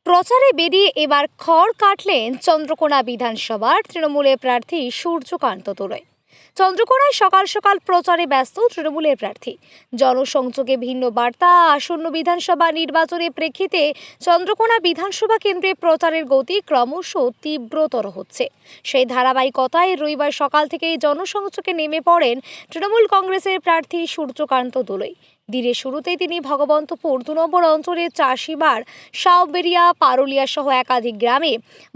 প্রচারে বেরিয়ে এবার খড় কাটলেন চন্দ্রকোনা বিধানসভার তৃণমূলের প্রার্থী সূর্যকান্ত তোলই। চন্দ্রকোনায় সকাল সকাল প্রচারে ব্যস্ত তৃণমূলের প্রার্থী। জনসংযোগে ভিন্ন বার্তা। আসন্ন বিধানসভা নির্বাচনের প্রেক্ষিতে চন্দ্রকোনা বিধানসভা কেন্দ্রে প্রচারের গতি ক্রমশ তীব্রতর হচ্ছে। সেই ধারাবাহিকতায় রবিবার সকাল থেকেই জনসংযোগে নেমে পড়েন তৃণমূল কংগ্রেসের প্রার্থী সূর্যকান্ত তোলই। দিনের শুরুতেই তিনি ভগবন্তপুর ২ নম্বর অঞ্চলের চাষিবাড়, সাউবেরিয়া, পারুলিয়া সহ একাধিক গ্রামে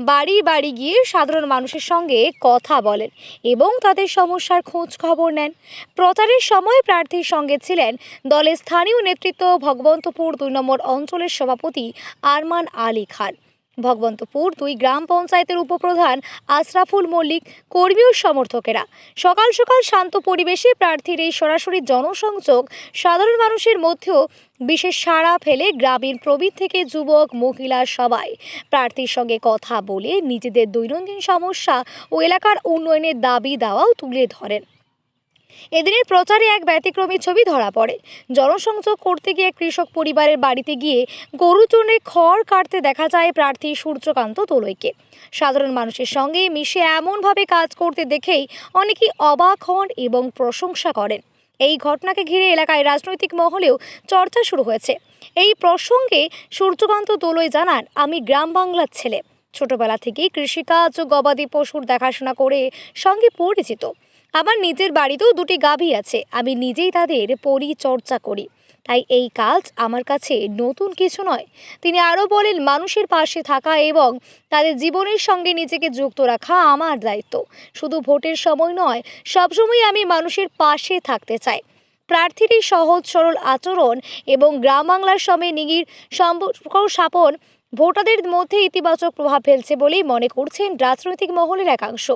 বাড়ি বাড়ি গিয়ে সাধারণ মানুষের সঙ্গে কথা বলেন এবং তাদের সমস্যার খোঁজ খবর নেন। প্রচারের সময় প্রার্থীর সঙ্গে ছিলেন দলের স্থানীয় নেতৃত্ব, ভগবন্তপুর ২ নম্বর অঞ্চলের সভাপতি আরমান আলী খান, ভগবন্তপুর ২ গ্রাম পঞ্চায়েতের উপপ্রধান আশরাফুল মল্লিক, কর্মী ও সমর্থকেরা। সকাল সকাল শান্ত পরিবেশে প্রার্থীর এই সরাসরি জনসংযোগ সাধারণ মানুষের মধ্যেও বিশেষ সাড়া ফেলে। গ্রামীণ প্রবীণ থেকে যুবক, মহিলা সবাই প্রার্থীর সঙ্গে কথা বলে নিজেদের দৈনন্দিন সমস্যা ও এলাকার উন্নয়নের দাবি দাওয়াও তুলে ধরেন। এদিনের প্রচারে এক ব্যতিক্রমী ছবি ধরা পড়ে। জনসংযোগ করতে গিয়ে কৃষক পরিবারের বাড়িতে গিয়ে গরুর জন্য খড় কাটতে দেখা যায় প্রার্থী সূর্যকান্ত তোলইকে। সাধারণ মানুষের সঙ্গে মিশে এমনভাবে কাজ করতে দেখেই অনেকেই অবাক হন এবং প্রশংসা করেন। এই ঘটনাকে ঘিরে এলাকায় রাজনৈতিক মহলেও চর্চা শুরু হয়েছে। এই প্রসঙ্গে সূর্যকান্ত তোলই জানান, আমি গ্রাম বাংলার ছেলে। ছোটবেলা থেকেই কৃষিকাজ ও গবাদি পশুর দেখাশোনা করে সঙ্গে পরিচিত। আমার নিজের বাড়িতেও 2টি গাভী আছে। আমি নিজেই তাদের পরিচর্যা করি, তাই এই কাজ আমার কাছে নতুন কিছু নয়। তিনি আরও বলেন, মানুষের পাশে থাকা এবং তাদের জীবনের সঙ্গে নিজেকে যুক্ত রাখা আমার দায়িত্ব। শুধু ভোটের সময় নয়, সবসময় আমি মানুষের পাশে থাকতে চাই। প্রার্থীর এই সহজ সরল আচরণ এবং গ্রাম বাংলার সঙ্গে নিবিড় সম্পর্ক স্থাপন ভোটারদের মধ্যে ইতিবাচক প্রভাব ফেলছে বলেই মনে করছেন রাজনৈতিক মহলের একাংশ।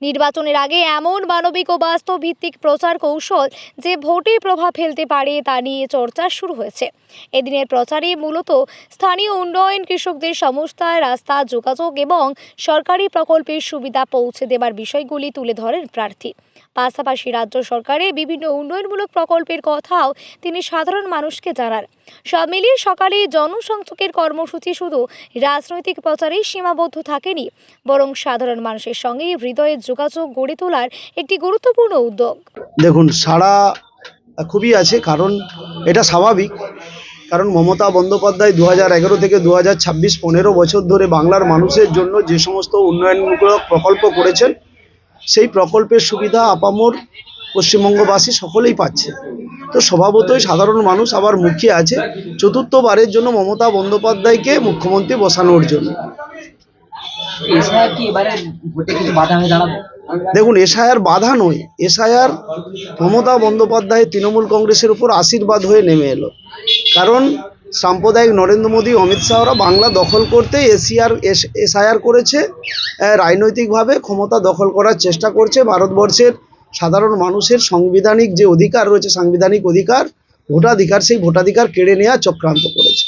নির্বাচনের আগে এমন মানবিক ও বাস্তব ভিত্তিক প্রচার কৌশল যে ভোটে প্রভাব ফেলতে পারে তা নিয়ে চর্চা শুরু হয়েছে। এদিনের প্রচারে মূলত স্থানীয় উন্নয়ন, কৃষকদের সমস্যা, রাস্তা, যোগাযোগ এবং সরকারি প্রকল্পের সুবিধা পৌঁছে দেবার বিষয়গুলি তুলে ধরেন প্রার্থী। পাশাপাশি রাজ্য সরকারের বিভিন্ন উন্নয়নমূলক প্রকল্পের কথাও তিনি সাধারণ মানুষকে জানান। সব মিলিয়ে সকালে জনসংযোগের কর্মসূচি শুধু রাজনৈতিক প্রচারেই সীমাবদ্ধ থাকেনি, বরং সাধারণ মানুষের সঙ্গে হৃদয়ের যোগাযোগ গড়ে তোলার একটি গুরুত্বপূর্ণ উদ্যোগ। দেখুন, সাড়া খুবই আছে, কারণ এটা স্বাভাবিক। কারণ মমতা বন্দ্যোপাধ্যায় 2011 থেকে 2026 15 বছর ধরে বাংলার মানুষের জন্য যে সমস্ত উন্নয়নমূলক প্রকল্প করেছেন, সেই প্রকল্পের সুবিধা আপামর পশ্চিমবঙ্গবাসী সকলেই পাচ্ছে। তো স্বভাবতই সাধারণ মানুষ আবার মুখিয়ে আছে চতুর্থবারের জন্য মমতা বন্দ্যোপাধ্যায়কে মুখ্যমন্ত্রী বসানোর জন্য। দেখুন, এসআইআর বাধা নয়, এসআইআর মমতা বন্দ্যোপাধ্যায় তৃণমূল কংগ্রেসের উপর আশীর্বাদ হয়ে নেমে এলো। কারণ সাম্প্রদায়িক নরেন্দ্র মোদী, অমিত শাহরা বাংলা দখল করতে এসআইআর করেছে, রাজনৈতিকভাবে ক্ষমতা দখল করার চেষ্টা করছে। ভারতবর্ষের সাধারণ মানুষের সাংবিধানিক যে অধিকার রয়েছে, সাংবিধানিক অধিকার, ভোটাধিকার, সেই ভোটাধিকার কেড়ে নেওয়া চক্রান্ত করেছে।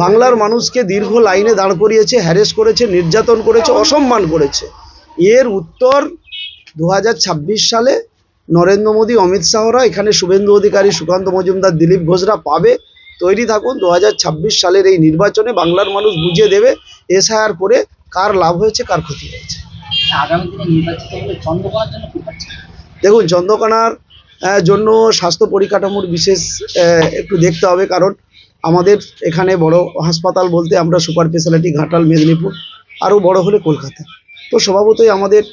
বাংলার মানুষকে দীর্ঘ লাইনে দাঁড় করিয়েছে, হ্যারেস করেছে, নির্যাতন করেছে, অসম্মান করেছে। এর উত্তর 2026 সালে নরেন্দ্র মোদী, অমিত শাহরা, এখানে শুভেন্দু অধিকারী, সুকান্ত মজুমদার, দিলীপ ঘোষরা পাবে। তৈরি থাকুন। 2026 সালের এই নির্বাচনে বাংলার মানুষ বুঝিয়ে দেবে এসআইআর করে কার লাভ হয়েছে, কার ক্ষতি হয়েছে। আগামী দিনে নির্বাচিত হলে চন্দ্রকোনার জন্য কি পাচ্ছে? দেখুন, চন্দ্রকোনার জন্য স্বাস্থ্য পরিকাঠামোর বিশেষ একটু দেখতে হবে। কারণ আমাদের এখানে বড় হাসপাতাল বলতে আমরা সুপার স্পেশালিটি, ঘাটাল, মেদিনীপুর, আরও বড় হলে কলকাতা। তো স্বভাবতই আমাদের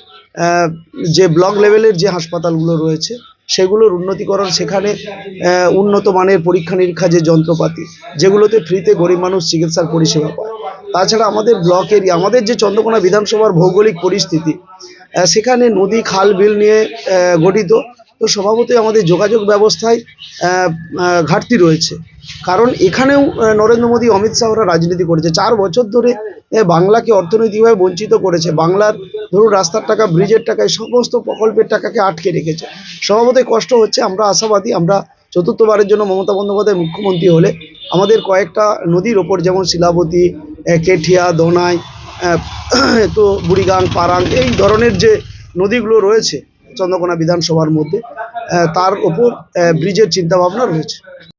যে ব্লক লেভেলের যে হাসপাতালগুলো রয়েছে সেগুলোর উন্নতিকরণ, সেখানে উন্নত মানের পরীক্ষা নিরীক্ষা যে যন্ত্রপাতি, যেগুলোতে ফ্রিতে গরিব মানুষ চিকিৎসার পরিষেবা পায়। তাছাড়া আমাদের ব্লক এরিয়া, আমাদের যে চন্দ্রকোনা বিধানসভার ভৌগোলিক পরিস্থিতি, সেখানে নদী, খাল, বিল নিয়ে গঠিত। তো স্বভাবতই আমাদের যোগাযোগ ব্যবস্থায় ঘাটতি রয়েছে। কারণ এখানেও নরেন্দ্র মোদী, অমিত শাহরা রাজনীতি করেছে। 4 বছর ধরে বাংলাকে অর্থনৈতিকভাবে বঞ্চিত করেছে। বাংলার ধরুন রাস্তার টাকা, ব্রিজের টাকা, এই সমস্ত প্রকল্পের টাকাকে আটকে রেখেছে। স্বভাবতই কষ্ট হচ্ছে। আমরা আশাবাদী, আমরা চতুর্থবারের জন্য মমতা বন্দ্যোপাধ্যায় মুখ্যমন্ত্রী হলে আমাদের কয়েকটা নদীর ওপর, যেমন শিলাবতী, কেঠিয়া, দোনাই, তো বুড়িগাং, পারাং, এই ধরনের যে নদীগুলো রয়েছে চন্দ্রকোনা বিধানসভার মধ্যে, তার ওপর ব্রিজের চিন্তাভাবনা রয়েছে।